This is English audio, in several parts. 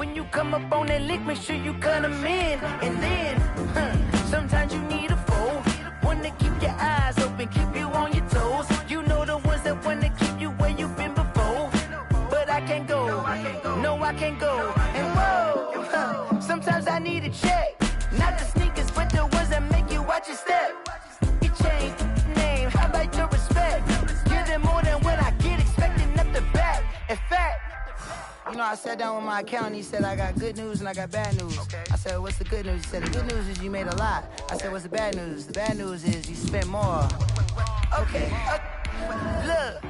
When you come up on that lick, make sure you cut them in. And then, sometimes you need a fold. One to keep your eyes open, keep you on your toes. You know the ones that want to keep you where you've been before. But I can't go, no, I can't go. And whoa, sometimes I need a check. Not the sneakers, but the ones that make you watch your step. You change name, how about your respect? Give them more than what I get, expecting up the back. In fact, you know, I sat down with my accountant. He said, I got good news and I got bad news. I said, what's the good news? He said, the good news is you made a lot. I said, what's the bad news? The bad news is you spent more. Okay, look.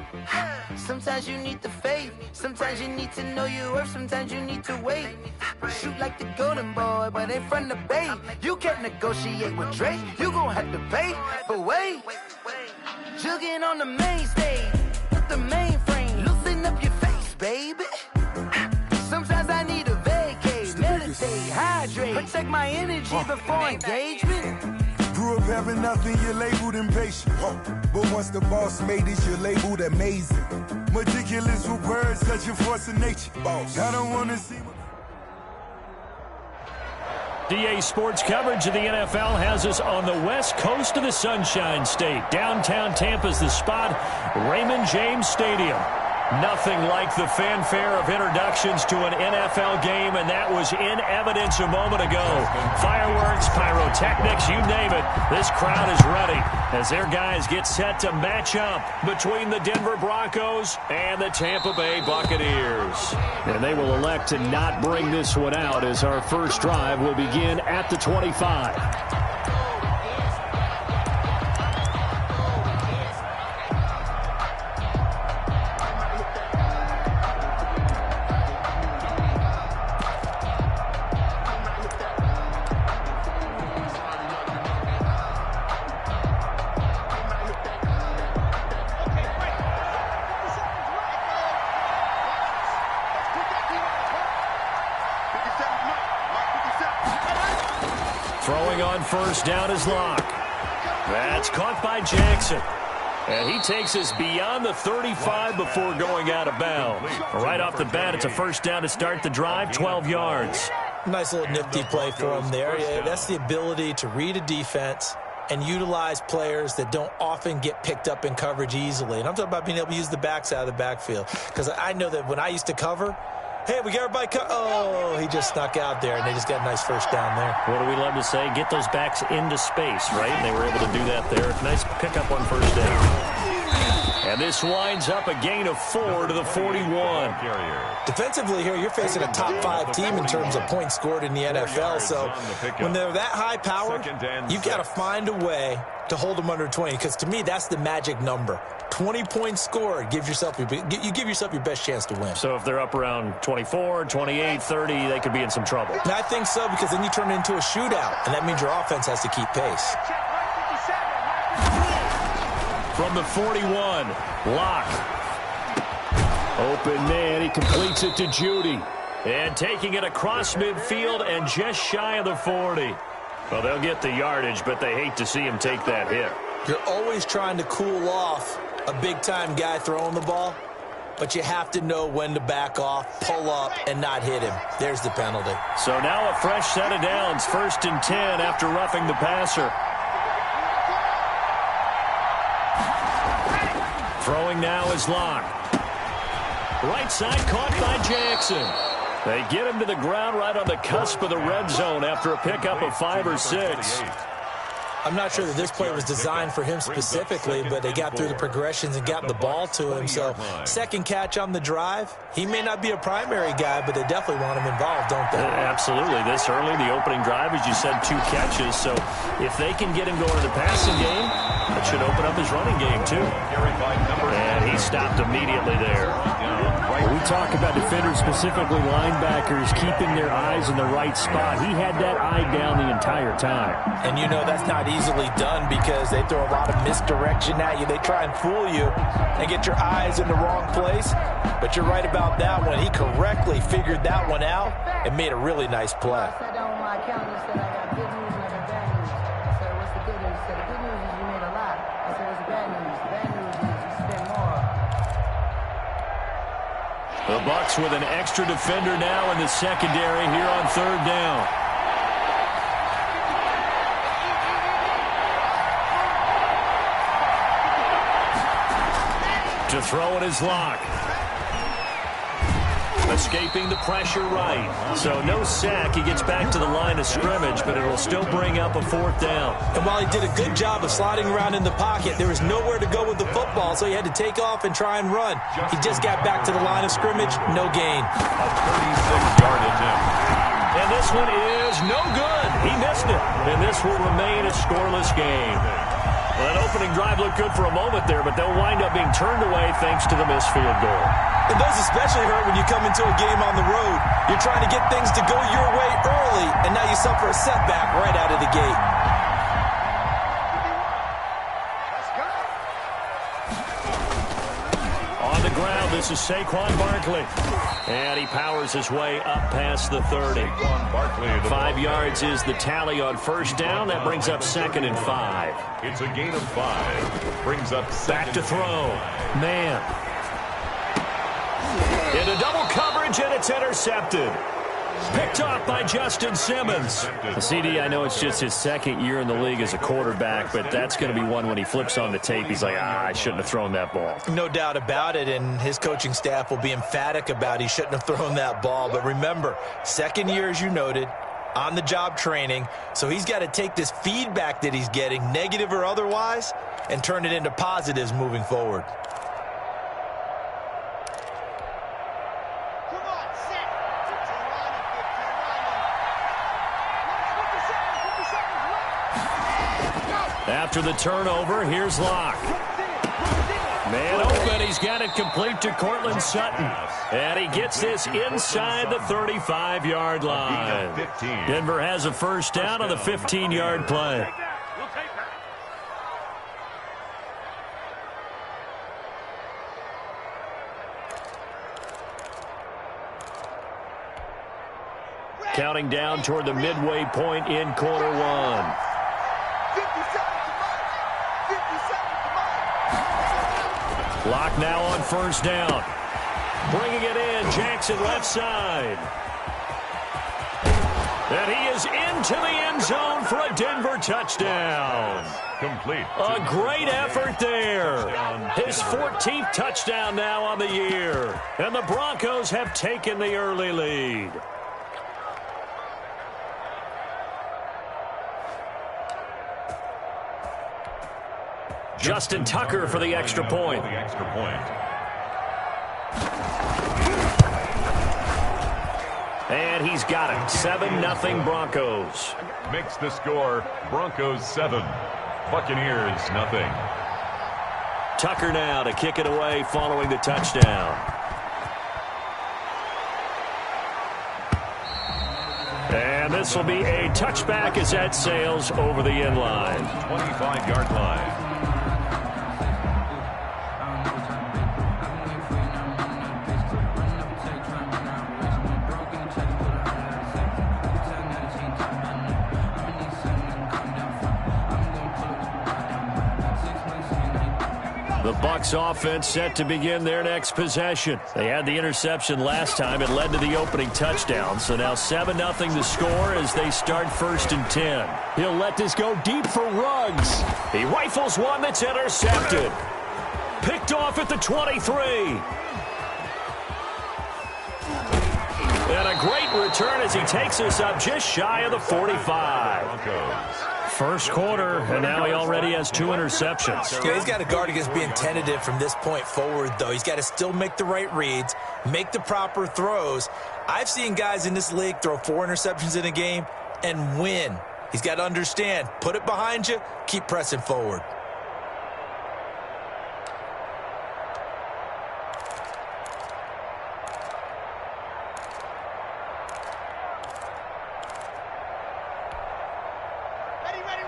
Sometimes you need the faith. Sometimes you need to know your worth. Sometimes you need to wait. Shoot like the golden boy, but ain't from the bay. You can't negotiate with Drake. You gon' have to pay. But wait, jugging on the main stage, the mainframe, loosen up your face, baby. Sometimes I need a vacate, meditate, hydrate, protect my energy before engagement. Grew up having nothing, you're labeled impatient. But once the boss made it, you're labeled amazing. Meticulous with words, such a force of nature. I don't wanna see. DA Sports coverage of the NFL has us on the west coast of the Sunshine State. Downtown Tampa's the spot, Raymond James Stadium. Nothing like the fanfare of introductions to an NFL game, and that was in evidence a moment ago. Fireworks, pyrotechnics, you name it. This crowd is ready as their guys get set to match up between the Denver Broncos and the Tampa Bay Buccaneers. And they will elect to not bring this one out as our first drive will begin at the 25. Throwing on first down is Locke. That's caught by Jackson. And he takes us beyond the 35 before going out of bounds. Right off the bat, it's a first down to start the drive, 12 yards. Nice little nifty play for him there. Yeah, that's the ability to read a defense and utilize players that don't often get picked up in coverage easily. And I'm talking about being able to use the backs out of the backfield. Because I know that when I used to cover, hey, we got everybody oh, he just snuck out there, and they just got a nice first down there. What do we love to say? Get those backs into space, right? And they were able to do that there. Nice pickup on first down. And this winds up a gain of 4 to the 41. Defensively here, you're facing a top 5 team in terms of points scored in the NFL. So when they're that high powered, you've got to find a way to hold them under 20. Because to me, that's the magic number. 20 points scored gives yourself you give yourself your best chance to win. So if they're up around 24, 28, 30, they could be in some trouble. And I think so, because then you turn it into a shootout, and that means your offense has to keep pace. From the 41, Locke. Open man, he completes it to Judy. And taking it across midfield and just shy of the 40. Well, they'll get the yardage, but they hate to see him take that hit. You're always trying to cool off a big-time guy throwing the ball, but you have to know when to back off, pull up, and not hit him. There's the penalty. So now a fresh set of downs, 1st and 10 after roughing the passer. Throwing now is Locke. Right side caught by Jackson. They get him to the ground right on the cusp of the red zone after a pickup of 5 or 6. I'm not sure that this play was designed for him specifically, but they got through the progressions and got the ball to him. So second catch on the drive. He may not be a primary guy, but they definitely want him involved, don't they? Absolutely. This early, the opening drive, as you said, 2 catches. So if they can get him going in the passing game, that should open up his running game too. And he stopped immediately there. When we talk about defenders, specifically linebackers, keeping their eyes in the right spot, he had that eye down the entire time. And you know that's not easily done because they throw a lot of misdirection at you. They try and fool you and get your eyes in the wrong place. But you're right about that one. He correctly figured that one out and made a really nice play. The Bucs with an extra defender now in the secondary here on third down. To throw it is Locke. Escaping the pressure right. So no sack. He gets back to the line of scrimmage, but it will still bring up a fourth down. And while he did a good job of sliding around in the pocket, there was nowhere to go with the football, so he had to take off and try and run. He just got back to the line of scrimmage, no gain. A 36-yard attempt. And this one is no good. He missed it. And this will remain a scoreless game. Well, that opening drive looked good for a moment there, but they'll wind up being turned away thanks to the missed field goal. And those especially hurt when you come into a game on the road. You're trying to get things to go your way early, and now you suffer a setback right out of the gate. On the ground, this is Saquon Barkley. And he powers his way up past the 30. 5 yards is the tally on first down. That brings up 2nd and 5. It's a gain of 5. Brings up back to throw. Man. Into double coverage, and it's intercepted. Picked off by Justin Simmons. The CD, I know it's just his second year in the league as a quarterback, but that's going to be one when he flips on the tape. He's like, I shouldn't have thrown that ball. No doubt about it, and his coaching staff will be emphatic about he shouldn't have thrown that ball. But remember, second year, as you noted, on-the-job training, so he's got to take this feedback that he's getting, negative or otherwise, and turn it into positives moving forward. After the turnover, here's Locke. Man open, he's got it complete to Cortland Sutton. And he gets this inside the 35-yard line. Denver has a first down on the 15-yard play. Counting down toward the midway point in quarter one. Locke now on first down. Bringing it in, Jackson left side. And he is into the end zone for a Denver touchdown. Complete. A great effort there. His 14th touchdown now on the year. And the Broncos have taken the early lead. Justin Tucker for the extra point. And he's got it. 7-0 Broncos. Makes the score Broncos 7. Buccaneers nothing. Tucker now to kick it away following the touchdown. And this will be a touchback as that sails over the end line. 25-yard line. The Bucs offense set to begin their next possession. They had the interception last time. It led to the opening touchdown. So now 7-0 the score as they start 1st and 10. He'll let this go deep for Ruggs. He rifles one that's intercepted. Picked off at the 23. And a great return as he takes us up just shy of the 45. First quarter, and now he already has 2 interceptions. Yeah, he's got to guard against being tentative from this point forward, though. He's got to still make the right reads, make the proper throws. I've seen guys in this league throw 4 interceptions in a game and win. He's got to understand, put it behind you, keep pressing forward.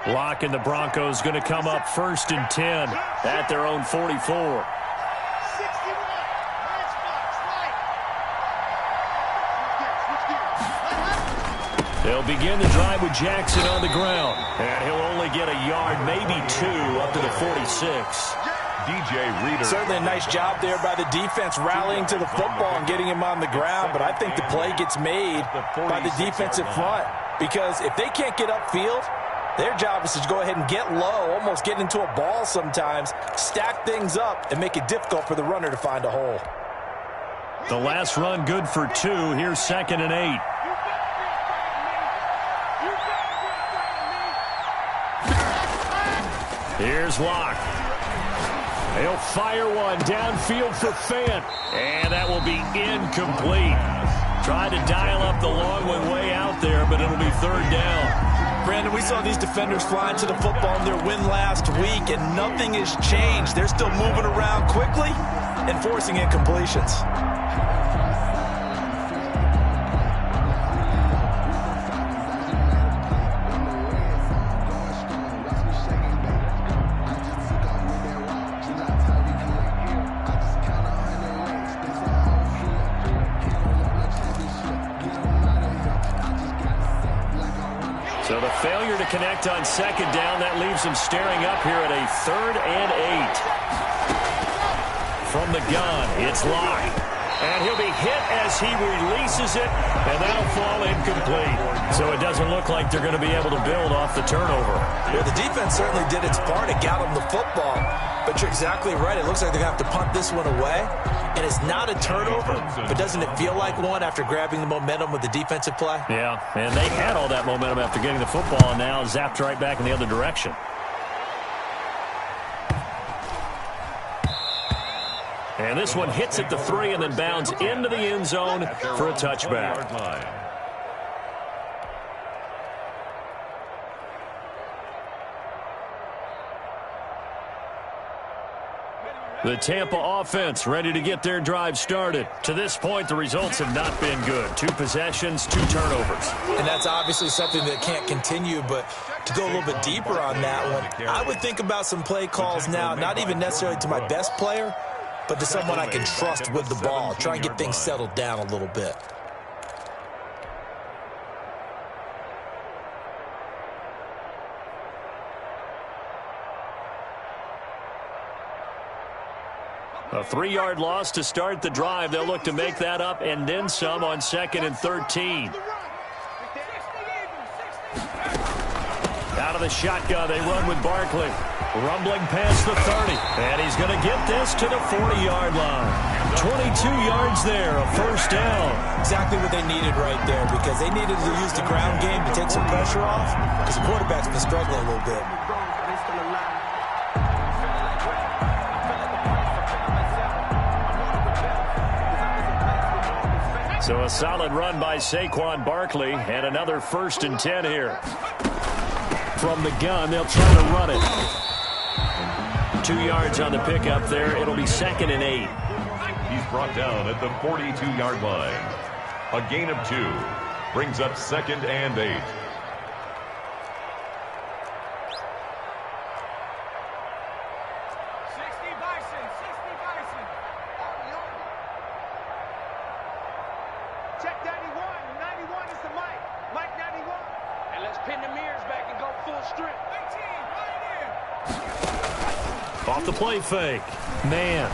Locke and the Broncos going to come up 1st and 10 at their own 44. They'll begin the drive with Jackson on the ground. And he'll only get a yard, maybe 2, up to the 46. DJ Reader. Certainly a nice job there by the defense rallying to the football and getting him on the ground, but I think the play gets made by the defensive front because if they can't get upfield, their job is to go ahead and get low, almost get into a ball sometimes, stack things up, and make it difficult for the runner to find a hole. The last run good for 2. Here's 2nd and 8. Here's Locke. He'll fire one downfield for Fant. And that will be incomplete. Tried to dial up the long one way out there, but it'll be 3rd down. Brandon, we saw these defenders flying to the football in their win last week, and nothing has changed. They're still moving around quickly and forcing incompletions. So the failure to connect on 2nd down, that leaves him staring up here at a 3rd and 8. From the gun, it's Locke. And he'll be hit as he releases it, and that'll fall incomplete. So it doesn't look like they're going to be able to build off the turnover. Well, the defense certainly did its part. It got them the football. But you're exactly right. It looks like they're going to have to punt this one away. And it's not a turnover, but doesn't it feel like one after grabbing the momentum with the defensive play? Yeah, and they had all that momentum after getting the football, and now zapped right back in the other direction. And this one hits at the 3 and then bounds into the end zone for a touchback. The Tampa offense ready to get their drive started. To this point, the results have not been good. 2 possessions, 2 turnovers. And that's obviously something that can't continue, but to go a little bit deeper on that one, I would think about some play calls now, not even necessarily to my best player, but to someone I can trust with the ball. Try and get things settled down a little bit. A 3-yard loss to start the drive. They'll look to make that up and then some on 2nd and 13. Out of the shotgun, they run with Barkley. Rumbling past the 30. And he's going to get this to the 40-yard line. 22 yards there, a 1st down. Exactly what they needed right there because they needed to use the ground game to take some pressure off because the quarterback's been struggling a little bit. So a solid run by Saquon Barkley and another 1st and 10 here. From the gun, they'll try to run it. 2 yards on the pickup there. It'll be 2nd and 8. He's brought down at the 42-yard line. A gain of 2 brings up 2nd and 8. Off the play fake. Man,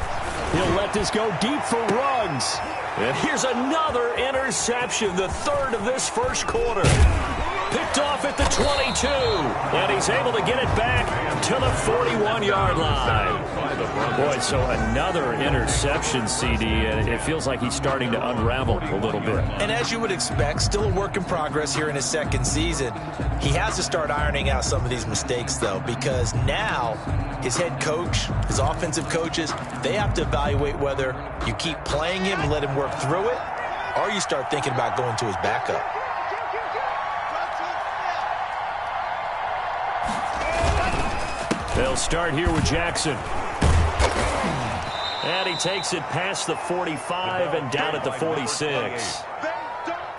he'll let this go deep for Ruggs. And here's another interception, the 3rd of this 1st quarter. Picked off at the 22. And he's able to get it back to the 41-yard line. Boy, so another interception, CD, and it feels like he's starting to unravel a little bit. And as you would expect, still a work in progress here in his 2nd season. He has to start ironing out some of these mistakes, though, because now his head coach, his offensive coaches, they have to evaluate whether you keep playing him and let him work through it, or you start thinking about going to his backup. They'll start here with Jackson. And he takes it past the 45 and down at the 46.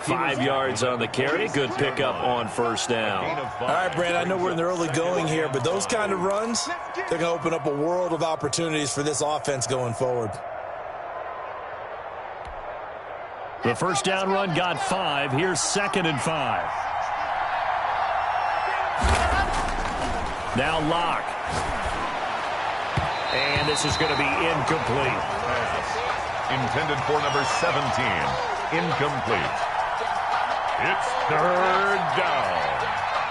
5 yards on the carry. Good pickup on 1st down. All right, Brand, I know we're in the early going here, but those kind of runs, they're going to open up a world of opportunities for this offense going forward. The 1st down run got 5. Here's 2nd and 5. Now Locke. And this is going to be incomplete. Intended for number 17. Incomplete. It's third down.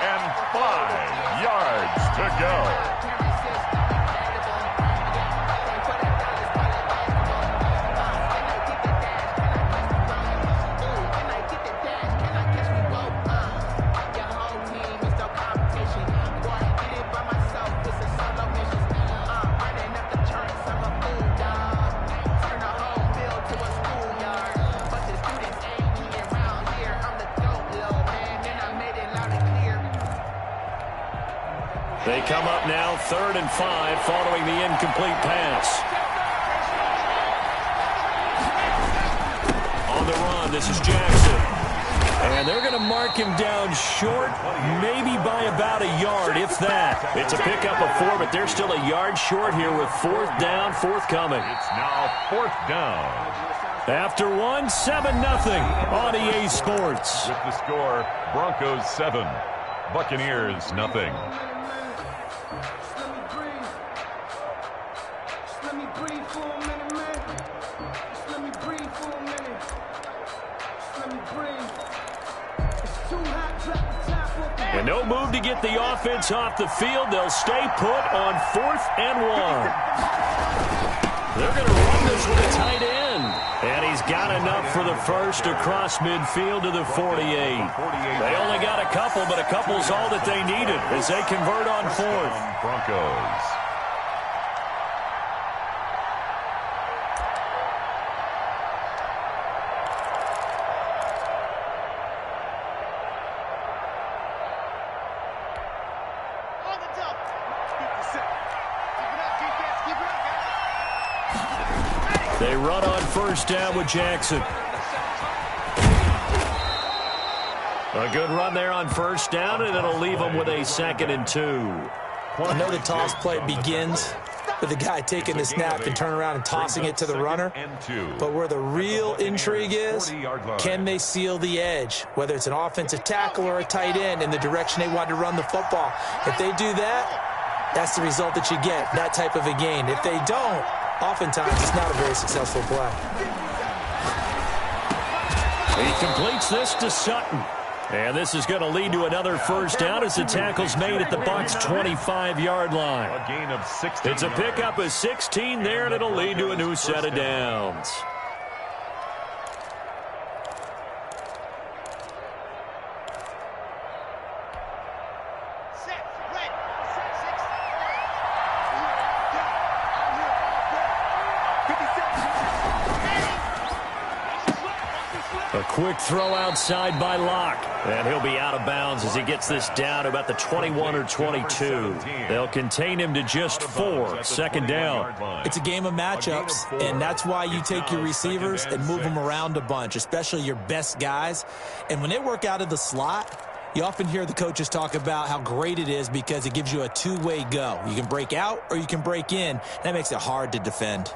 And 5 yards to go. They come up now 3rd and 5 following the incomplete pass. On the run, this is Jackson. And they're going to mark him down short, maybe by about a yard, if that. It's a pickup of 4, but they're still a yard short here with 4th down, forthcoming. It's now 4th down. After 1, 7-0 on EA Sports. With the score, Broncos 7, Buccaneers nothing. And no move to get the offense off the field. They'll stay put on 4th and 1. They're going to run this with a tight end. And he's got enough for the first across midfield to the 48. They only got a couple, but a couple's all that they needed as they convert on 4th. Broncos. They run on 1st down with Jackson. A good run there on 1st down, and it'll leave them with a 2nd and 2. I know the toss play begins with the guy taking the snap and turning around and tossing it to the runner. But where the real intrigue is, can they seal the edge, whether it's an offensive tackle or a tight end, in the direction they want to run the football? If they do that, that's the result that you get, that type of a gain. If they don't, oftentimes it's not a very successful play. He completes this to Sutton. And this is going to lead to another 1st down as the tackle's made at the Bucs' 25-yard line. A gain of 16. It's a pickup of 16 there, and it'll lead to a new set of downs. A quick throw outside by Locke. And he'll be out of bounds as he gets this down to about the 21 or 22. They'll contain him to just 4. 2nd down. It's a game of matchups, and that's why you take your receivers and move them around a bunch, especially your best guys. And when they work out of the slot, you often hear the coaches talk about how great it is because it gives you a two-way go. You can break out or you can break in. That makes it hard to defend.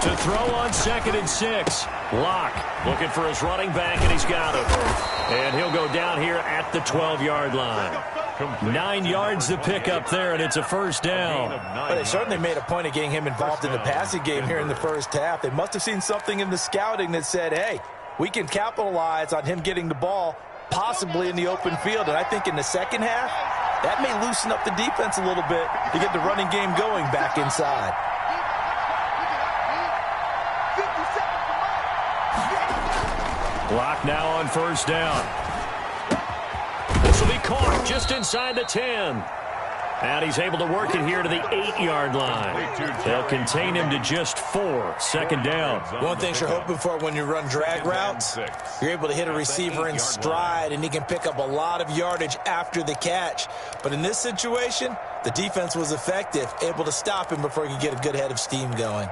To throw on 2nd and 6. Locke looking for his running back, and he's got him. And he'll go down here at the 12-yard line. 9 yards to pick up there, and it's a 1st down. But they certainly made a point of getting him involved in the passing game here in the 1st half. They must have seen something in the scouting that said, hey, we can capitalize on him getting the ball possibly in the open field. And I think in the 2nd half, that may loosen up the defense a little bit to get the running game going back inside. Clock now on 1st down. This will be caught just inside the 10. And he's able to work it here to the 8-yard line. They'll contain him to just 4. 2nd down. One thing you're hoping for when you run drag routes, you're able to hit a receiver in stride, and he can pick up a lot of yardage after the catch. But in this situation, the defense was effective, able to stop him before he could get a good head of steam going.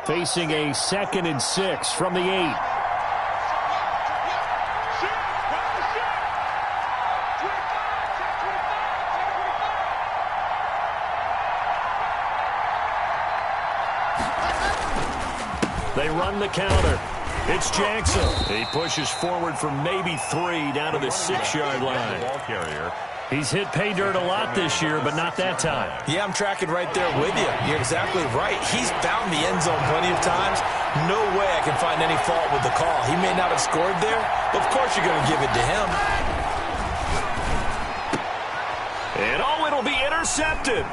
Facing a 2nd and 6 from the 8. run the counter. It's Jackson. He pushes forward for maybe 3 down to the 6-yard line. Ball carrier. He's hit pay dirt a lot this year, but not that time. Yeah, I'm tracking right there with you. You're exactly right. He's found the end zone plenty of times. No way I can find any fault with the call. He may not have scored there, but of course you're going to give it to him. And it'll be intercepted.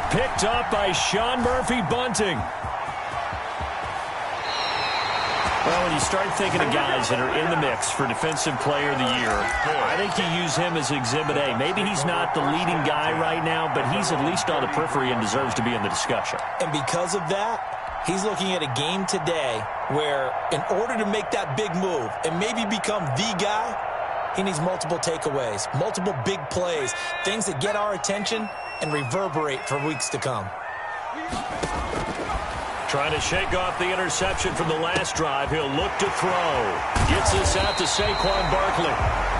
Picked up by Sean Murphy-Bunting. Well, when you start thinking of guys that are in the mix for Defensive Player of the Year, I think you use him as Exhibit A. Maybe he's not the leading guy right now, but he's at least on the periphery and deserves to be in the discussion. And because of that, he's looking at a game today where in order to make that big move and maybe become the guy, he needs multiple takeaways, multiple big plays, things that get our attention and reverberate for weeks to come. Trying to shake off the interception from the last drive. He'll look to throw. Gets this out to Saquon Barkley.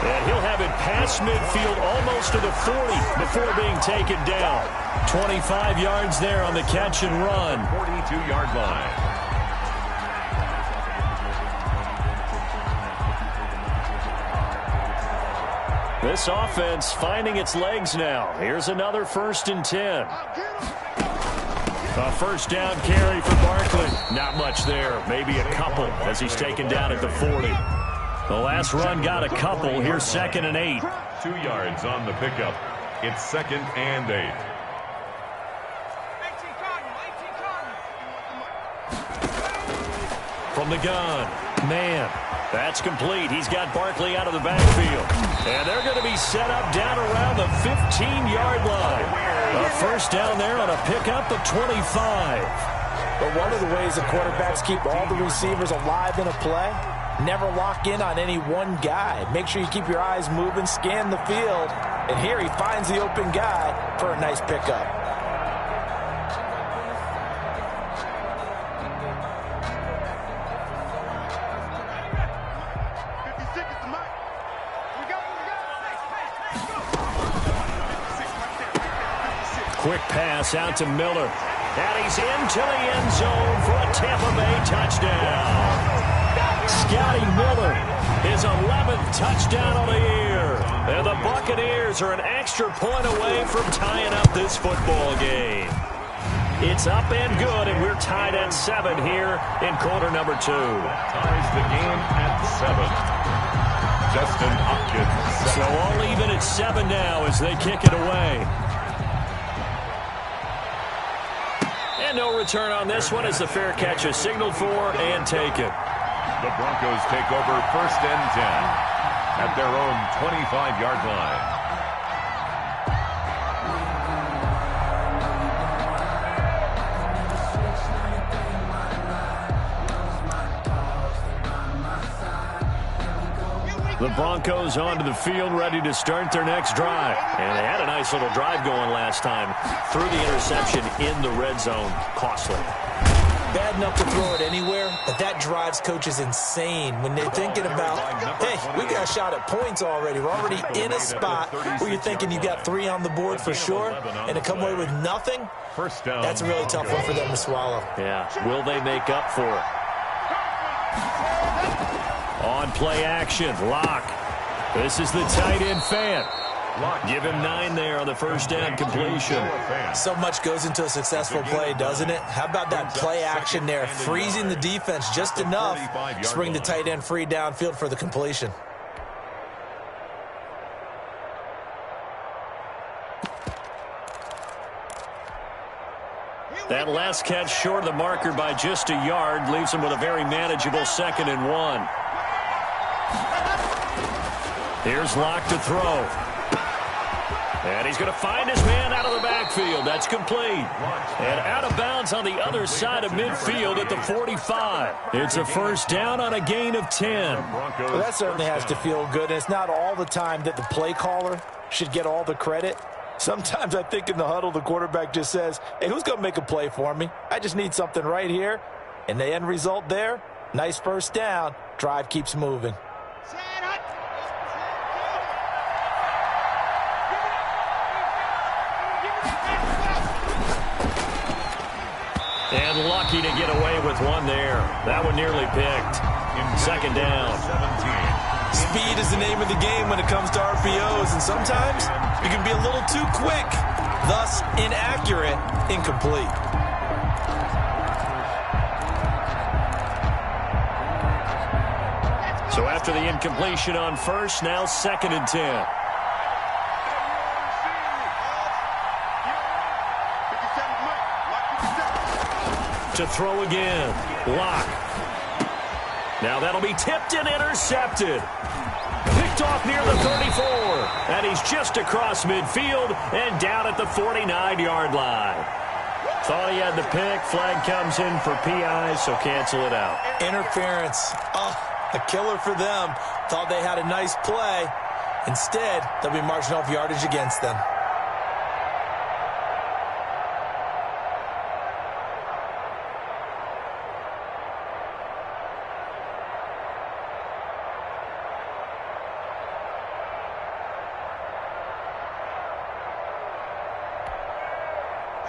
And he'll have it past midfield almost to the 40 before being taken down. 25 yards there on the catch and run. 42-yard line. This offense finding its legs now. Here's another 1st and 10. A first down carry for Barkley. Not much there. Maybe a couple as he's taken down at the 40. The last run got a couple. Here's 2nd and 8. 2 yards on the pickup. It's 2nd and 8. From the gun. Man, that's complete. He's got Barkley out of the backfield. And they're going to be set up down around the 15-yard line. A first down there on a pickup of 25. But one of the ways the quarterbacks keep all the receivers alive in a play, never lock in on any one guy. Make sure you keep your eyes moving, scan the field. And here he finds the open guy for a nice pickup. Quick pass out to Miller. And he's into the end zone for a Tampa Bay touchdown. Scotty Miller, his 11th touchdown of the year. And the Buccaneers are an extra point away from tying up this football game. It's up and good, and we're tied at 7 here in quarter number 2. Ties the game at 7. Justin Hopkins. So all even at 7 now as they kick it away. And no return on this one as the fair catch is signaled for and taken. The Broncos take over 1st and 10 at their own 25-yard line. The Broncos onto the field, ready to start their next drive. And they had a nice little drive going last time. Threw the interception in the red zone. Costly. Bad enough to throw it anywhere, but that drives coaches insane when they're thinking about, hey, we got a shot at points already. We're already in a spot where you're thinking you got 3 on the board for sure, and to come away with nothing, that's a really tough one for them to swallow. Yeah, will they make up for it? On play action, Locke. This is the tight end fan. Give him 9 there on the first down completion. So much goes into a successful play, doesn't it? How about that play action there, freezing the defense just enough to bring the tight end free downfield for the completion. That last catch short of the marker by just a yard leaves him with a very manageable 2nd and 1. Here's Locke to throw. And he's going to find his man out of the backfield. That's complete. And out of bounds on the other side of midfield at the 45. It's a first down on a gain of 10. Well, that certainly has to feel good. And it's not all the time that the play caller should get all the credit. Sometimes I think in the huddle, the quarterback just says, hey, who's going to make a play for me? I just need something right here. And the end result there, nice first down. Drive keeps moving. And Luck lucky to get away with one there. That one nearly picked. Second down. Speed is the name of the game when it comes to RPOs, and sometimes you can be a little too quick, thus inaccurate, incomplete. So after the incompletion on first, now 2nd and 10. To throw again. Lock. Now that'll be tipped and intercepted. Picked off near the 34. And he's just across midfield and down at the 49-yard line. Thought he had the pick. Flag comes in for PI, so cancel it out. Interference. Oh, a killer for them. Thought they had a nice play. Instead, they'll be marching off yardage against them.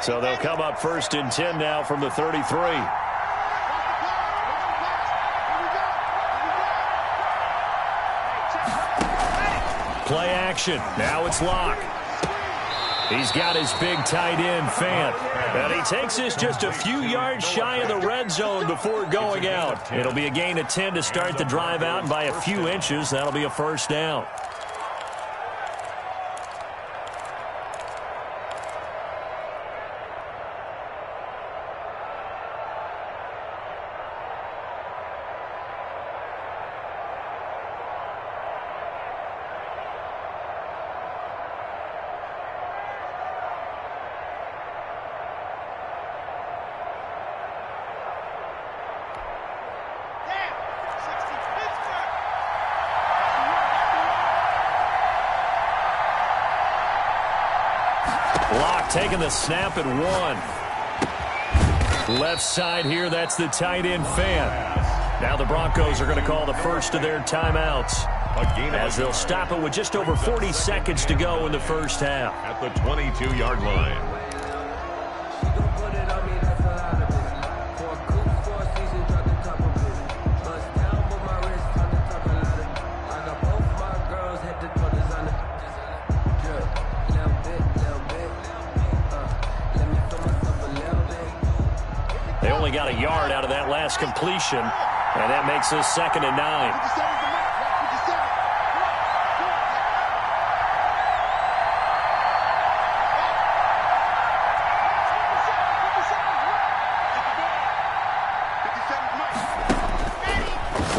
So they'll come up 1st and 10 now from the 33. Play action. Now it's Locke. He's got his big tight end, Fant. And he takes this just a few yards shy of the red zone before going out. It'll be a gain of 10 to start the drive out, and by a few inches, that'll be a first down. Locke taking the snap at 1. Left side here, that's the tight end, Fant. Now the Broncos are going to call the first of their timeouts, as they'll stop it with just over 40 seconds to go in the first half. At the 22-yard line. They only got a yard out of that last completion, and that makes this 2nd and 9.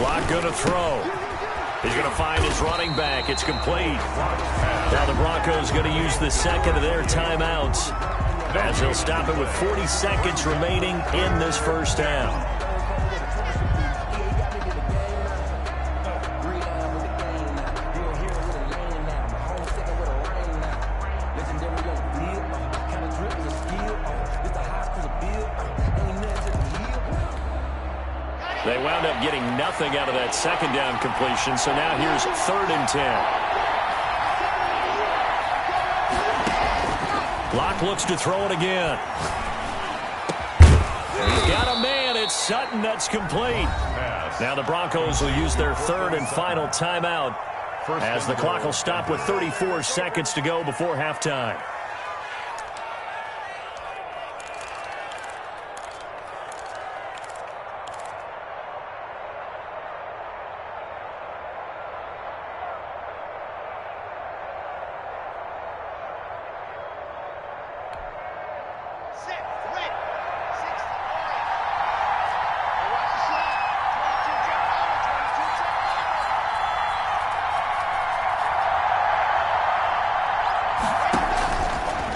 Locke going to throw. He's going to find his running back. It's complete. Now the Broncos going to use the second of their timeouts, as they'll stop it with 40 seconds remaining in this first half. They wound up getting nothing out of that second down completion, so now here's 3rd and 10. Locke looks to throw it again. He's got a man. It's Sutton. That's complete. Now the Broncos will use their 3rd and final timeout, as the clock will stop with 34 seconds to go before halftime.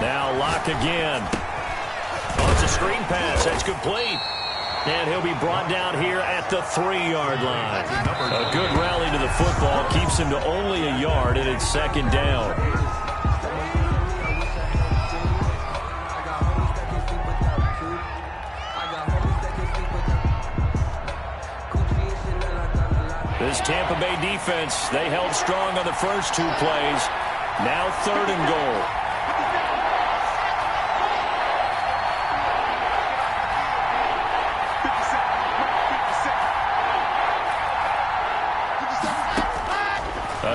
Now Locke again. Oh, it's a screen pass. That's complete. And he'll be brought down here at the 3-yard line. A good rally to the football keeps him to only a yard, and it's 2nd down. This Tampa Bay defense, they held strong on the first 2 plays. Now 3rd and goal.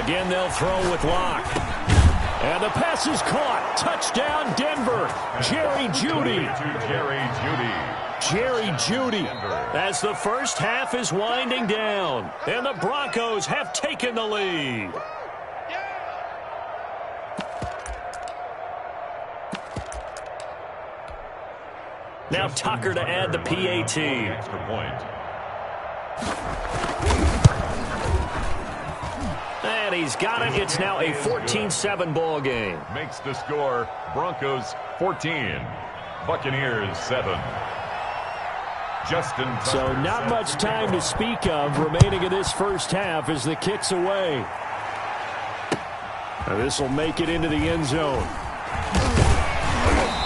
Again, they'll throw with Locke. And the pass is caught. Touchdown, Denver. Jerry Jeudy. Jerry Jeudy as the first half is winding down. And the Broncos have taken the lead. Now Tucker to add the PAT. Extra point. And he's got it. It's now a 14-7 ball game. Makes the score Broncos 14, Buccaneers 7. Justin Tucker. So not much time to speak of remaining in this first half as the kick's away. This will make it into the end zone.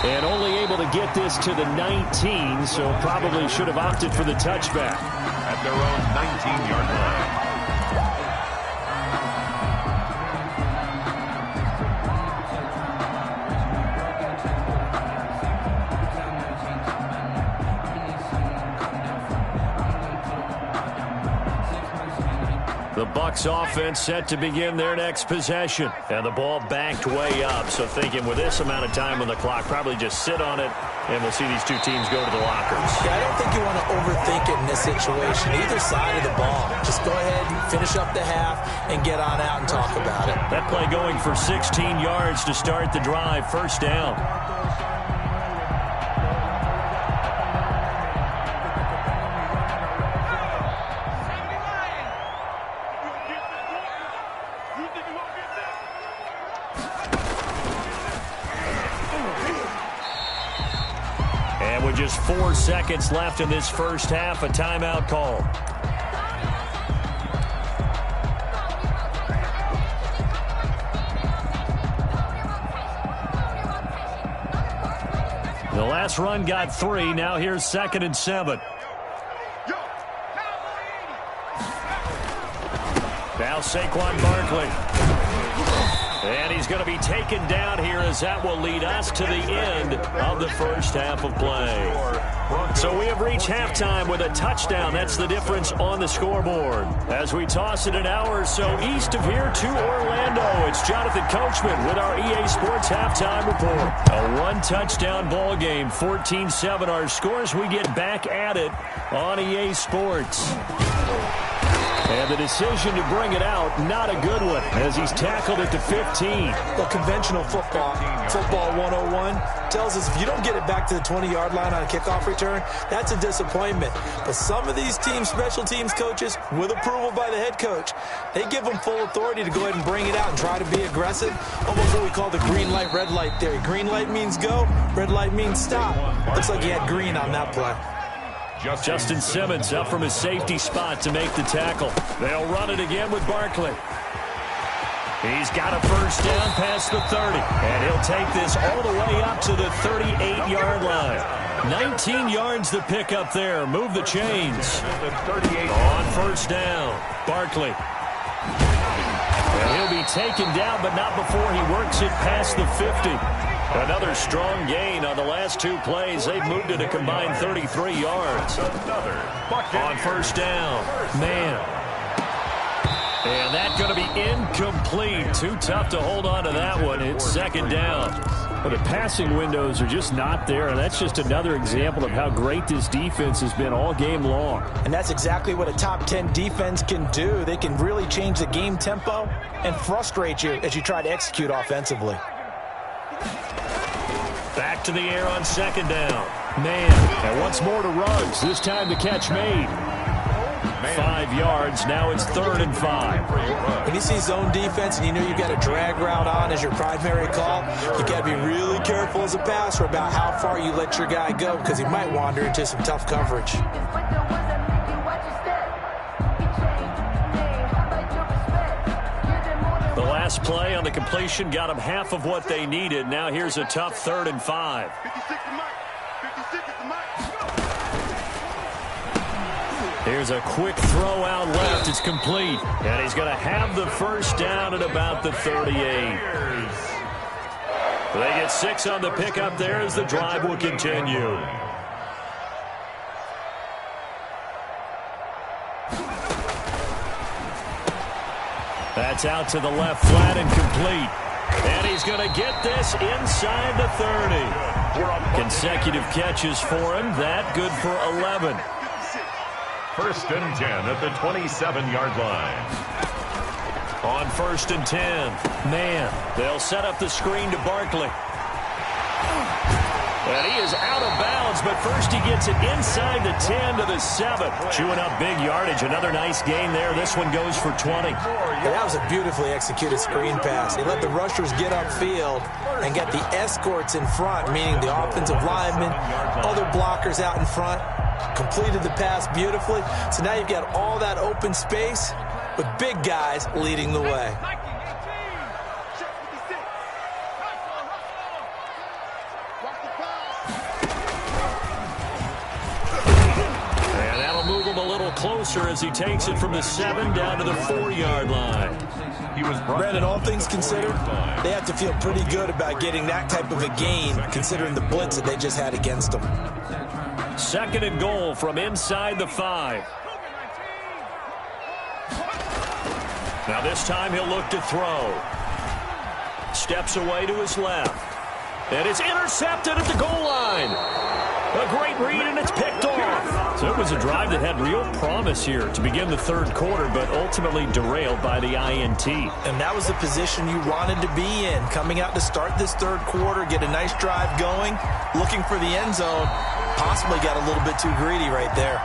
And only able to get this to the 19, so probably should have opted for the touchback. At their own 19-yard line. The Bucs offense set to begin their next possession. And the ball backed way up. So thinking with this amount of time on the clock, probably just sit on it, and we'll see these two teams go to the lockers. Yeah, I don't think you want to overthink it in this situation. Either side of the ball. Just go ahead and finish up the half and get on out and talk about it. That play going for 16 yards to start the drive. First down. With just 4 seconds left in this first half, a timeout call. The last run got 3. Now here's 2nd and 7. Now Saquon Barkley. And he's going to be taken down here as that will lead us to the end of the first half of play. So we have reached halftime with a touchdown. That's the difference on the scoreboard. As we toss it an hour or so east of here to Orlando, it's Jonathan Coachman with our EA Sports Halftime Report. A one-touchdown ball game, 14-7 our scores. We get back at it on EA Sports. And the decision to bring it out, not a good one, as he's tackled at the 15. Well, conventional football 101, tells us if you don't get it back to the 20-yard line on a kickoff return, that's a disappointment. But some of these teams, special teams coaches, with approval by the head coach, they give them full authority to go ahead and bring it out and try to be aggressive. Almost what we call the green light, red light theory. Green light means go, red light means stop. Looks like he had green on that play. Justin Simmons up from his safety spot to make the tackle. They'll run it again with Barkley. He's got a first down past the 30. And he'll take this all the way up to the 38-yard line. 19 yards to pick up there. Move the chains. On first down, Barkley. And he'll be taken down, but not before he works it past the 50. Another strong gain on the last 2 plays. They've moved it a combined 33 yards. On first down, man. And that's going to be incomplete. Too tough to hold on to that one. It's 2nd down. But the passing windows are just not there, and that's just another example of how great this defense has been all game long. And that's exactly what a top 10 defense can do. They can really change the game tempo and frustrate you as you try to execute offensively. Back to the air on 2nd down. Man. And once more to Ruggs. This time the catch made. 5 yards. Now it's 3rd and 5. When you see zone defense and you know you've got a drag route on as your primary call, you got to be really careful as a passer about how far you let your guy go because he might wander into some tough coverage. The last play on the completion got them half of what they needed. Now here's a tough 3rd and 5. Here's a quick throw out left. It's complete. And he's going to have the first down at about the 38. They get 6 on the pickup there as the drive will continue. That It's out to the left flat and complete. And he's going to get this inside the 30. Consecutive catches for him. That good for 11. 1st and 10 at the 27-yard line. On 1st and 10, man, they'll set up the screen to Barkley. And he is out of bounds, but first he gets it inside the 10 to the 7. Chewing up big yardage. Another nice gain there. This one goes for 20. Yeah, that was a beautifully executed screen pass. He let the rushers get upfield and get the escorts in front, meaning the offensive linemen, other blockers out in front. Completed the pass beautifully. So now you've got all that open space with big guys leading the way. And that'll move him a little closer as he takes it from the 7 down to the 4-yard line. Brandon, all things considered, they have to feel pretty good about getting that type of a gain considering the blitz that they just had against them. 2nd and goal from inside the 5. Now this time he'll look to throw. Steps away to his left. And it's intercepted at the goal line. A great read, and it's picked off. So it was a drive that had real promise here to begin the 3rd quarter, but ultimately derailed by the INT. And that was the position you wanted to be in. Coming out to start this 3rd quarter, get a nice drive going, looking for the end zone. Possibly got a little bit too greedy right there.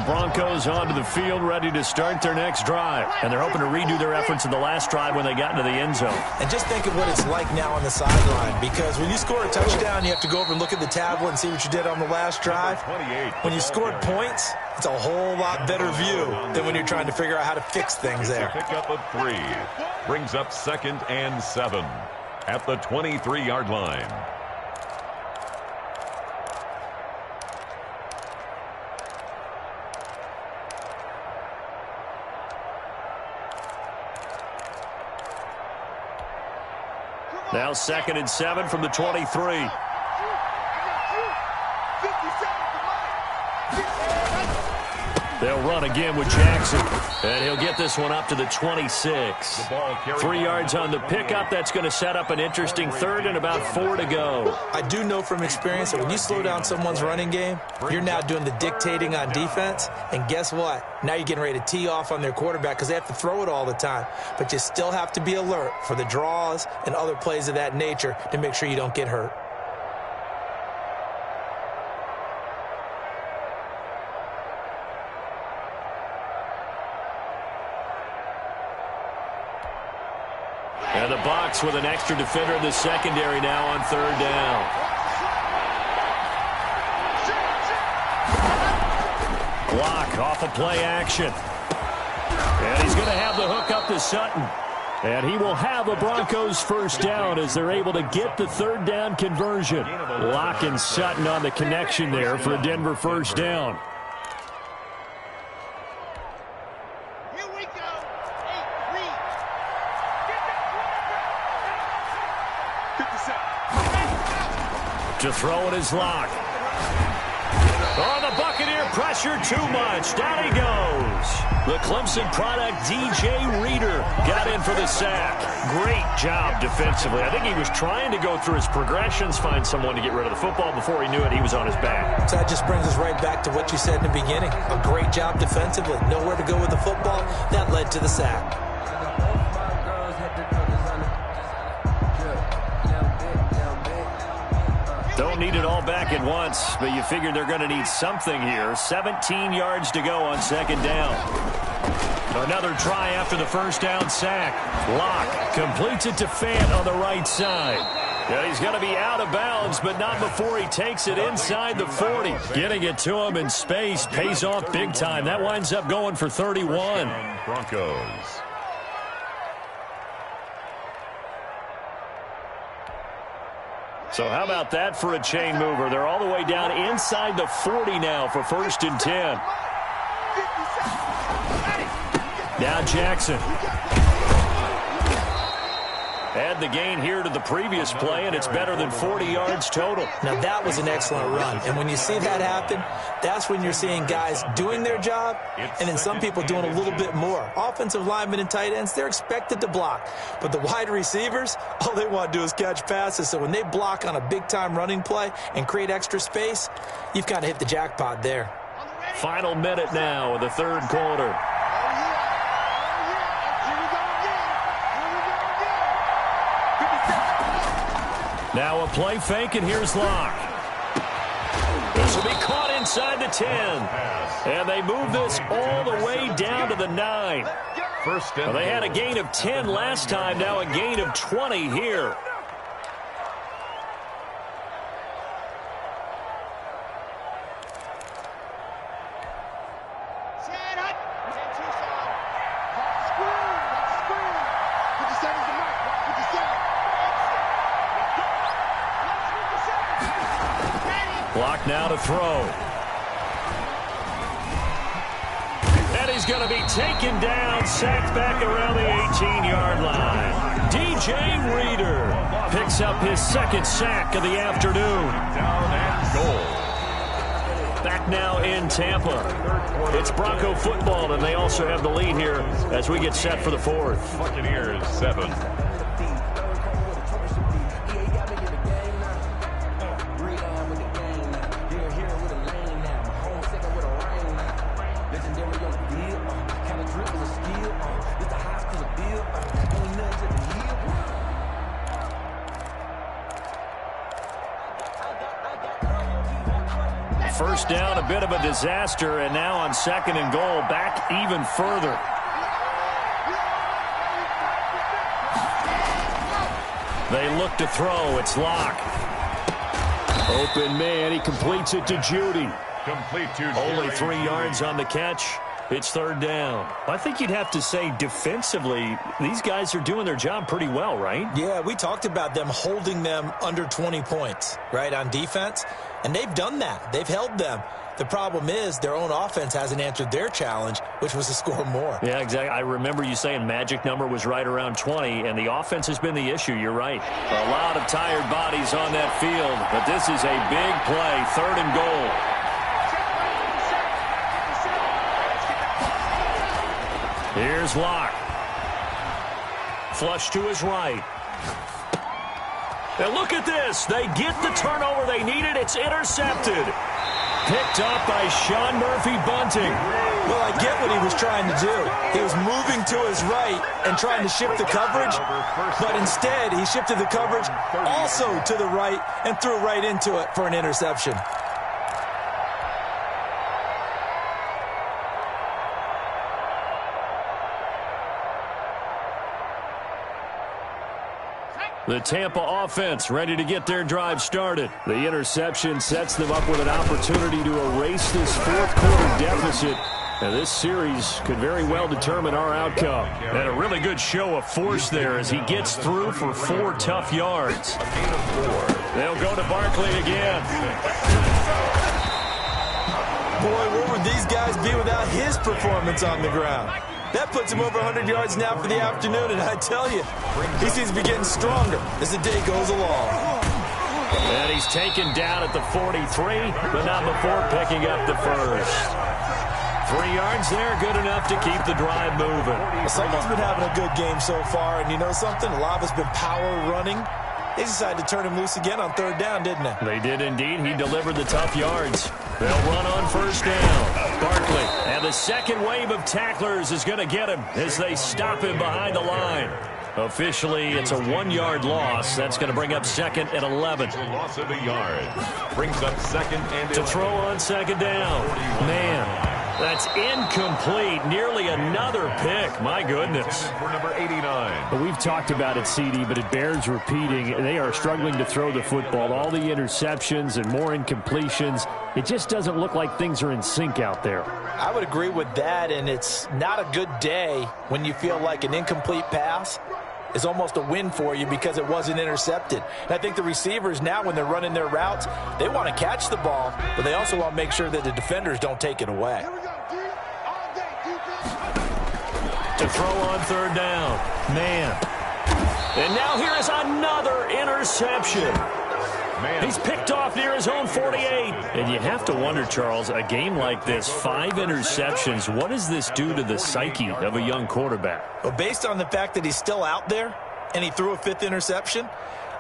Broncos onto the field, ready to start their next drive. And they're hoping to redo their efforts in the last drive when they got into the end zone. And just think of what it's like now on the sideline, because when you score a touchdown, you have to go over and look at the tablet and see what you did on the last drive. When you scored points, it's a whole lot better view than when you're trying to figure out how to fix things there. Pick up of 3. Brings up 2nd and 7 at the 23-yard line. Now 2nd and 7 from the 23. They'll run again with Jackson. And he'll get this one up to the 26. 3 yards on the pickup. That's going to set up an interesting 3rd and about 4 to go. I do know from experience that when you slow down someone's running game, you're now doing the dictating on defense. And guess what? Now you're getting ready to tee off on their quarterback because they have to throw it all the time. But you still have to be alert for the draws and other plays of that nature to make sure you don't get hurt. And the box with an extra defender in the secondary now on 3rd down. Block off of play action. And he's going to have the hook up to Sutton. And he will have a Broncos 1st down as they're able to get the 3rd down conversion. Locke and Sutton on the connection there for a Denver 1st down. To throw it is Locke. Oh, the Buccaneer pressure too much. Down he goes. The Clemson product, DJ Reader, got in for the sack. Great job defensively. I think he was trying to go through his progressions, find someone to get rid of the football. Before he knew it, he was on his back. So that just brings us right back to what you said in the beginning. A great job defensively. Nowhere to go with the football. That led to the sack. Don't need it all back at once, but you figure they're going to need something here. 17 yards to go on 2nd down. Another try after the 1st down sack. Locke completes it to Fant on the right side. Yeah, he's going to be out of bounds, but not before he takes it inside the 40. Getting it to him in space pays off big time. That winds up going for 31. Broncos. So how about that for a chain mover? They're all the way down inside the 40 now for 1st and 10. Now Jackson. Add the gain here to the previous play, and it's better than 40 yards total. Now, that was an excellent run. And when you see that happen, that's when you're seeing guys doing their job and then some people doing a little bit more. Offensive linemen and tight ends, they're expected to block. But the wide receivers, all they want to do is catch passes. So when they block on a big-time running play and create extra space, you've got to hit the jackpot there. Final minute now of the third quarter. Now a play fake, and here's Locke. This will be caught inside the 10. And they move this all the way down to the 9. Well, they had a gain of 10 last time, now a gain of 20 here. Block now to throw. And he's going to be taken down, sacked back around the 18-yard line. DJ Reader picks up his second sack of the afternoon. Down and goal. Back now in Tampa. It's Bronco football, and they also have the lead here as we get set for the fourth. Buccaneers 7. First down, a bit of a disaster, and now on second and goal, back even further. They look to throw. It's Locke. Open man. He completes it to Judy. Complete to Only 3 yards on the catch. It's third down. I think you'd have to say defensively, these guys are doing their job pretty well, right? Yeah, we talked about them holding them under 20 points, right, on defense. And they've done that. They've held them. The problem is their own offense hasn't answered their challenge, which was to score more. Yeah, exactly. I remember you saying magic number was right around 20, and the offense has been the issue. You're right. A lot of tired bodies on that field, but this is a big play, third and goal. Here's Locke. Flush to his right. And look at this. They get the turnover they needed. It's intercepted. Picked up by Sean Murphy-Bunting. Well, I get what he was trying to do. He was moving to his right and trying to shift the coverage, but instead he shifted the coverage also to the right and threw right into it for an interception. The Tampa offense ready to get their drive started. The interception sets them up with an opportunity to erase this fourth quarter deficit. And this series could very well determine our outcome. And a really good show of force there as he gets through for 4 tough yards. They'll go to Barkley again. Boy, where would these guys be without his performance on the ground? That puts him over 100 yards now for the afternoon, and I tell you, he seems to be getting stronger as the day goes along. And he's taken down at the 43, but not before picking up the first. 3 yards there, good enough to keep the drive moving. Well, someone's been having a good game so far, and you know something? A lot of it's been power running. They decided to turn him loose again on third down, didn't they? They did indeed. He delivered the tough yards. They'll run on first down. Barkley, and the second wave of tacklers is going to get him as they stop him behind the line. Officially, it's a 1-yard loss. That's going to bring up second and 11. Loss of a yard. Brings up second and 11. To throw on second down. Man, that's incomplete. Nearly another pick. My goodness. For number 89. But we've talked about it, CD, but it bears repeating. They are struggling to throw the football. All the interceptions and more incompletions. It just doesn't look like things are in sync out there. I would agree with that, and it's not a good day when you feel like an incomplete pass is almost a win for you because it wasn't intercepted. And I think the receivers now, when they're running their routes, they want to catch the ball, but they also want to make sure that the defenders don't take it away. to throw on third down. Man. And now here is another interception. He's picked off near his own 48. And you have to wonder, Charles, a game like this, 5 interceptions, what does this do to the psyche of a young quarterback? Well, based on the fact that he's still out there and he threw a 5th interception,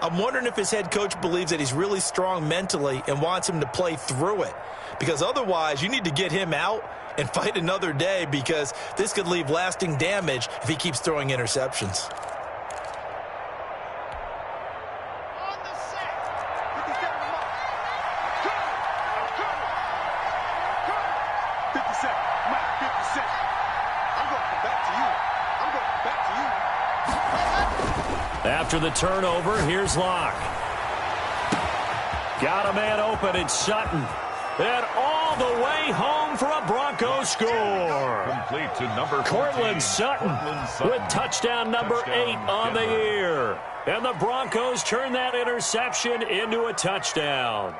I'm wondering if his head coach believes that he's really strong mentally and wants him to play through it. Because otherwise, you need to get him out and fight another day, because this could leave lasting damage if he keeps throwing interceptions. After the turnover, here's Locke. Got a man open, it's Sutton. And all the way home for a Broncos score. Complete to number 14. Cortland Sutton with touchdown number 8 on the year. And the Broncos turn that interception into a touchdown.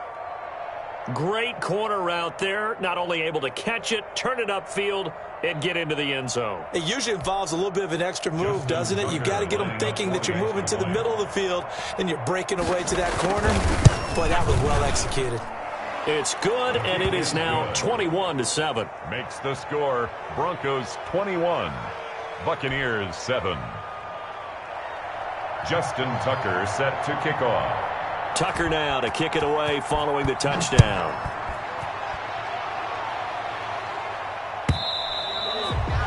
Great corner route there. Not only able to catch it, turn it upfield, and get into the end zone. It usually involves a little bit of an extra move, doesn't it? You've got to get them thinking that you're moving to the middle of the field and you're breaking away to that corner. Boy, that was well executed. It's good, and it is now 21-7. Makes the score Broncos 21, Buccaneers 7. Justin Tucker set to kick off. Tucker now to kick it away following the touchdown.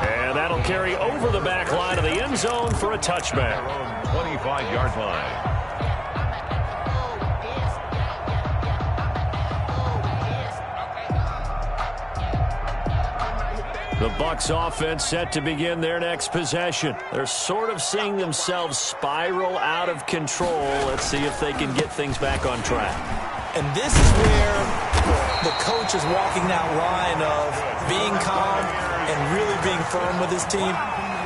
And that'll carry over the back line of the end zone for a touchback. 25-yard line. The Bucs offense set to begin their next possession. They're sort of seeing themselves spiral out of control. Let's see if they can get things back on track. And this is where the coach is walking that line of being calm and really being firm with his team.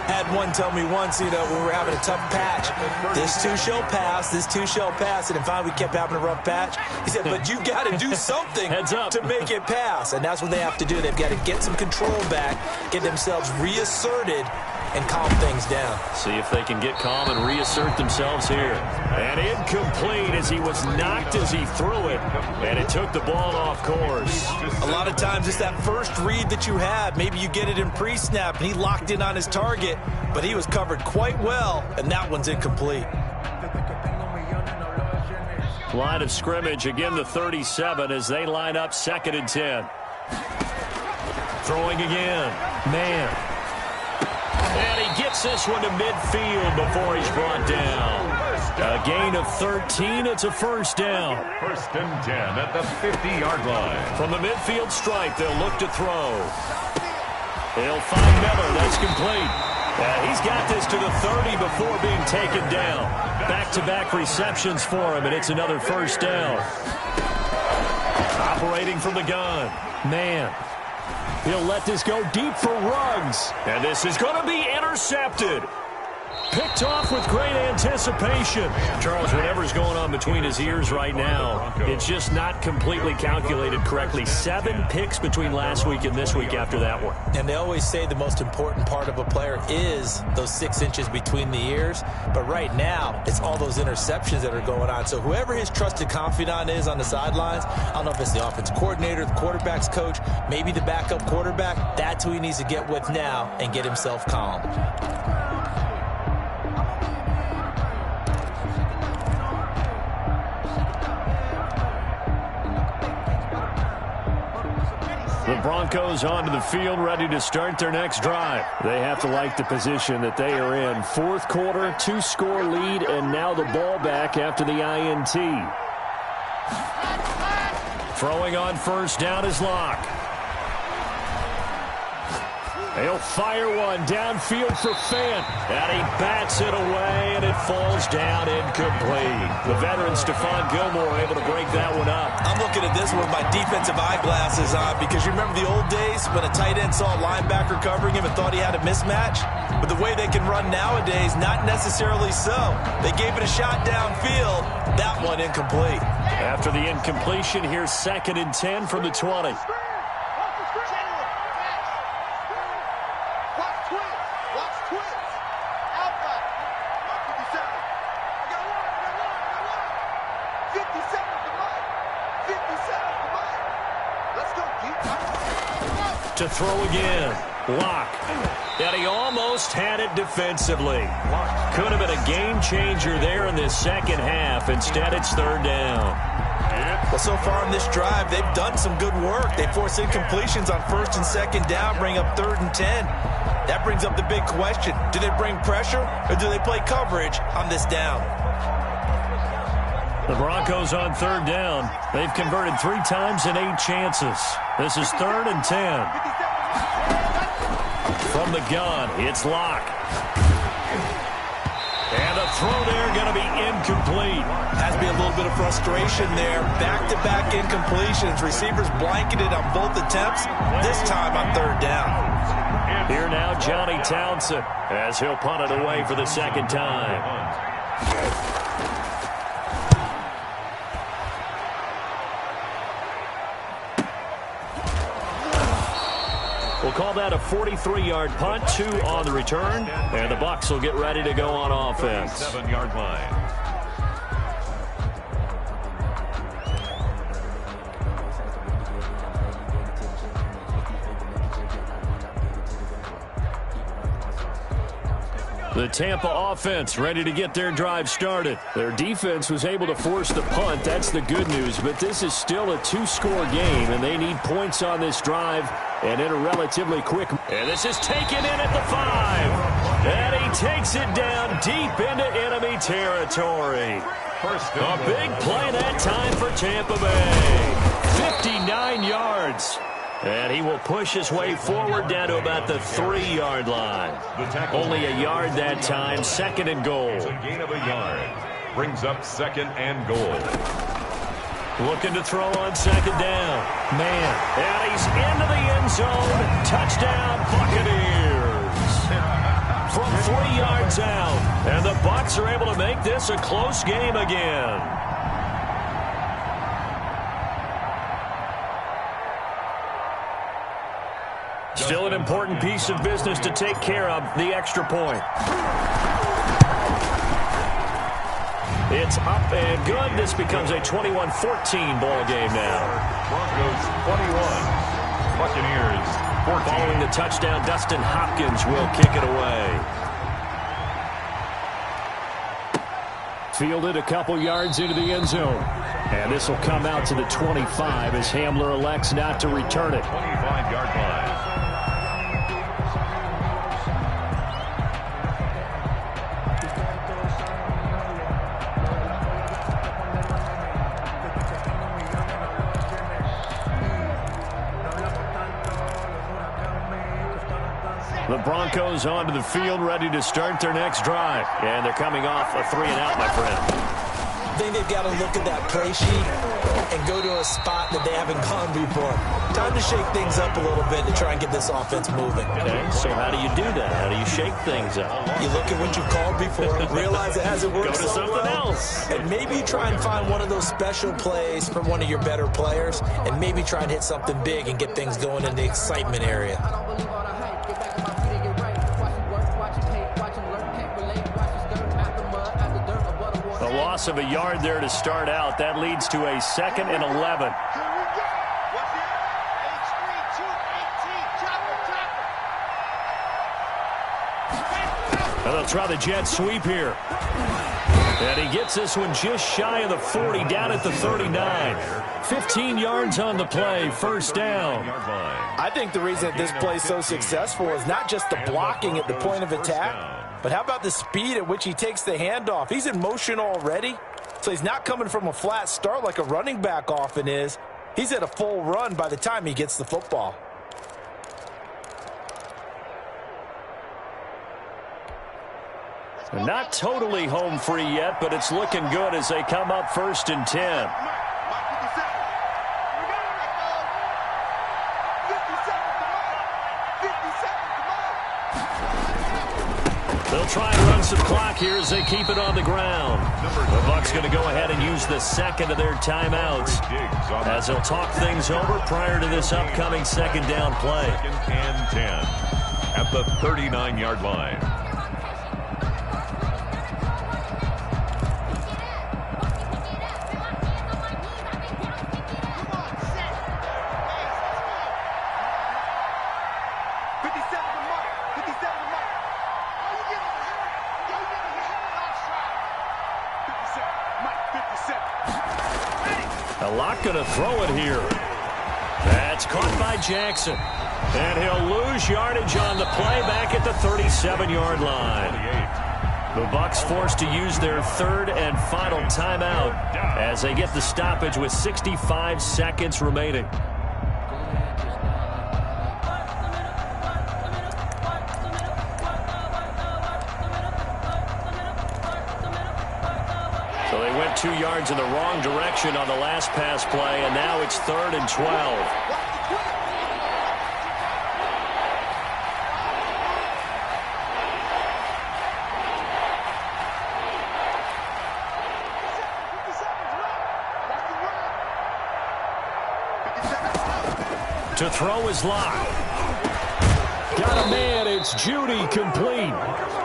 Had one tell me once, when we were having a tough patch, this too shall pass, this too shall pass. And finally we kept having a rough patch. He said, but you got to do something to make it pass. And that's what they have to do. They've got to get some control back, get themselves reasserted, and calm things down. See if they can get calm and reassert themselves here. And incomplete as he was knocked as he threw it. And it took the ball off course. A lot of times it's that first read that you have. Maybe you get it in pre-snap and he locked in on his target, but he was covered quite well, and that one's incomplete. Line of scrimmage, again the 37 as they line up 2nd and 10. Throwing again. Man. And he gets this one to midfield before he's brought down. A gain of 13. It's a first down. 1st and 10 at the 50-yard line. From the midfield stripe, they'll look to throw. They'll find Miller. That's complete. And he's got this to the 30 before being taken down. Back-to-back receptions for him, and it's another first down. Operating from the gun. Man. He'll let this go deep for Ruggs. And this is going to be intercepted. Picked off with great anticipation. Charles, whatever's going on between his ears right now, it's just not completely calculated correctly. 7 picks between last week and this week after that one. And they always say the most important part of a player is those 6 inches between the ears. But right now, it's all those interceptions that are going on. So whoever his trusted confidant is on the sidelines, I don't know if it's the offense coordinator, the quarterback's coach, maybe the backup quarterback, that's who he needs to get with now and get himself calm. The Broncos onto the field, ready to start their next drive. They have to like the position that they are in. 4th quarter, 2-score lead, and now the ball back after the INT. Throwing on first down is Locke. He'll fire one downfield for Fant. And he bats it away, and it falls down incomplete. The veteran Stephon Gilmore able to break that one up. I'm looking at this one with my defensive eyeglasses on, because you remember the old days when a tight end saw a linebacker covering him and thought he had a mismatch? But the way they can run nowadays, not necessarily so. They gave it a shot downfield. That one incomplete. After the incompletion, here's 2nd and 10 from the 20. To throw again. Lock. And he almost had it defensively. Could have been a game changer there in this second half. Instead, it's third down. Well, so far in this drive, they've done some good work. They force incompletions on first and second down, bring up 3rd and 10. That brings up the big question. Do they bring pressure or do they play coverage on this down? The Broncos on third down. They've converted 3 times in 8 chances. This is 3rd and 10. From the gun, it's Lock. And a throw there going to be incomplete. Has to be a little bit of frustration there. Back-to-back incompletions. Receivers blanketed on both attempts, this time on third down. Here now, Johnny Townsend, as he'll punt it away for the second time. We'll call that a 43-yard punt, 2 on the return, and the Bucs will get ready to go on offense. 7-yard line. The Tampa offense ready to get their drive started. Their defense was able to force the punt. That's the good news. But this is still a 2-score game, and they need points on this drive and in a relatively quick. And this is taken in at the 5. And he takes it down deep into enemy territory. A big play that time for Tampa Bay. 59 yards. And he will push his way forward down to about the 3-yard line. Only a yard that time, 2nd and goal. It's a gain of a yard. Brings up 2nd and goal. Looking to throw on 2nd down. Man, and he's into the end zone. Touchdown, Buccaneers. From 3 yards out. And the Bucs are able to make this a close game again. Still an important piece of business to take care of, the extra point. It's up and good. This becomes a 21-14 ball game now. Broncos 21, Buccaneers 14. Following the touchdown, Dustin Hopkins will kick it away. Fielded a couple yards into the end zone. And this will come out to the 25 as Hamler elects not to return it. 25-yard line. The Broncos onto the field, ready to start their next drive. And they're coming off a 3-and-out, my friend. I think they've got to look at that play sheet and go to a spot that they haven't gone before. Time to shake things up a little bit to try and get this offense moving. Okay, so how do you do that? How do you shake things up? You look at what you've called before, realize it hasn't worked Go to so something well, else. and maybe try and find one of those special plays from one of your better players, and maybe try and hit something big and get things going in the excitement area. A loss of a yard there to start out. That leads to a 2nd and 11. And they'll try the jet sweep here. And he gets this one just shy of the 40, down at the 39. 15 yards on the play, first down. I think the reason that this play is so successful is not just the blocking at the point of attack, but how about the speed at which he takes the handoff? He's in motion already, so he's not coming from a flat start like a running back often is. He's at a full run by the time he gets the football. Not totally home free yet, but it's looking good as they come up 1st and 10. They'll try and run some clock here as they keep it on the ground. The Bucs going to go ahead and use the second of their timeouts as they'll talk things over prior to this upcoming second down play. 2nd and 10 at the 39-yard line. A lot going to throw it here. That's caught by Jackson. And he'll lose yardage on the play back at the 37-yard line. The Bucs forced to use their third and final timeout as they get the stoppage with 65 seconds remaining. So they went 2 yards in the wrong direction on the last pass play, and now it's 3rd and 12. To throw is Locke. Got a man, it's Judy, complete.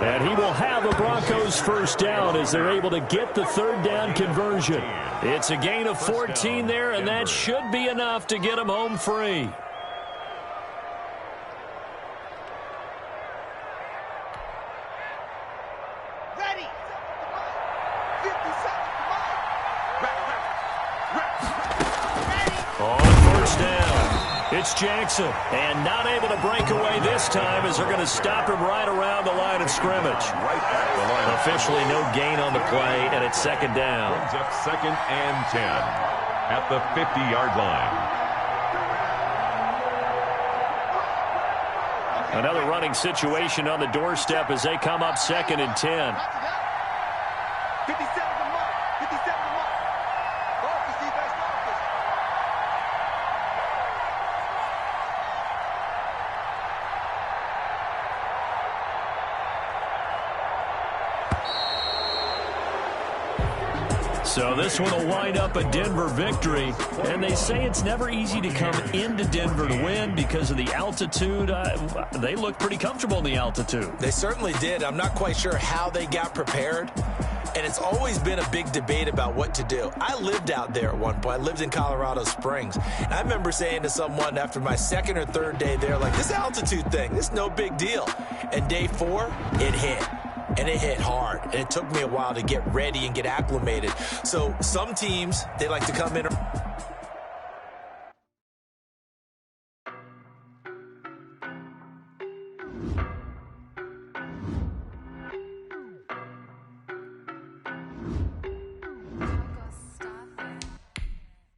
And he will have a Broncos first down as they're able to get the 3rd down conversion. It's a gain of 14 there, and that should be enough to get him home free. Ready. On first down. It's Jackson, and not able to break away this time as they're going to stop him right around the line of scrimmage. Right at the line. Officially no gain on the play, and it's 2nd down. Brings up 2nd and 10 at the 50-yard line. Another running situation on the doorstep as they come up 2nd and 10. 57 to mark. 57 to mark. Focus, defense, focus. So this one will wind up a Denver victory. And they say it's never easy to come into Denver to win because of the altitude. They look pretty comfortable in the altitude. They certainly did. I'm not quite sure how they got prepared. And it's always been a big debate about what to do. I lived out there at one point. I lived in Colorado Springs. And I remember saying to someone after my 2nd or 3rd day there, like, this altitude thing, this is no big deal. And day 4, it hit. And it hit hard. And it took me a while to get ready and get acclimated. So some teams, they like to come in.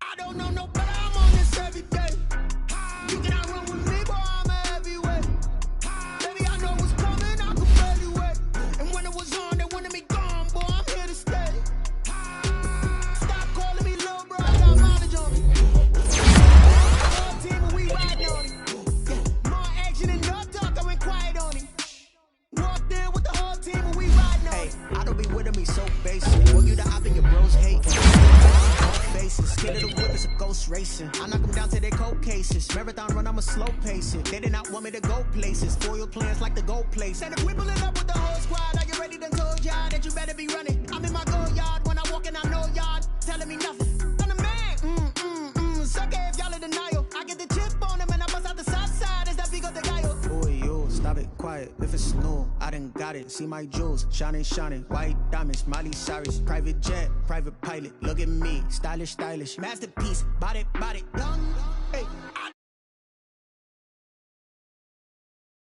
I don't know no better, I'm on this every day. You cannot run with me, boy, I'm a heavyweight. Baby, I know what's coming, I can barely wait. And when it was on, they wanted me gone, boy, I'm here to stay. Stop calling me little bro, I got mileage on me. Whole team and we riding on him. Yeah, more action and no talk, I went quiet on him. Walked in with the whole team and we riding on him. Hey, I don't be with him, he's so basic. Will you the op and your bros hate? Scared of the whip, it's a ghost racing. I knock them down to their cold cases. Marathon run, I'm a slow pacer. They did not want me to go places. Foil plans like the gold place. And if we pulling up with the whole squad, are you ready to told y'all that you better be running? I'm in my go yard, when I walk in I know y'all telling me nothing. I'm the man, sucker if y'all in denial. I get the chip on him and I bust out the south side, is that big of the guy? Boy, yo, stop it, quiet. If it's new, I done got it. See my jewels, shining, white diamonds, Miley Cyrus, private jet, private pilot. Look at me, stylish, masterpiece, body, young. Hey, I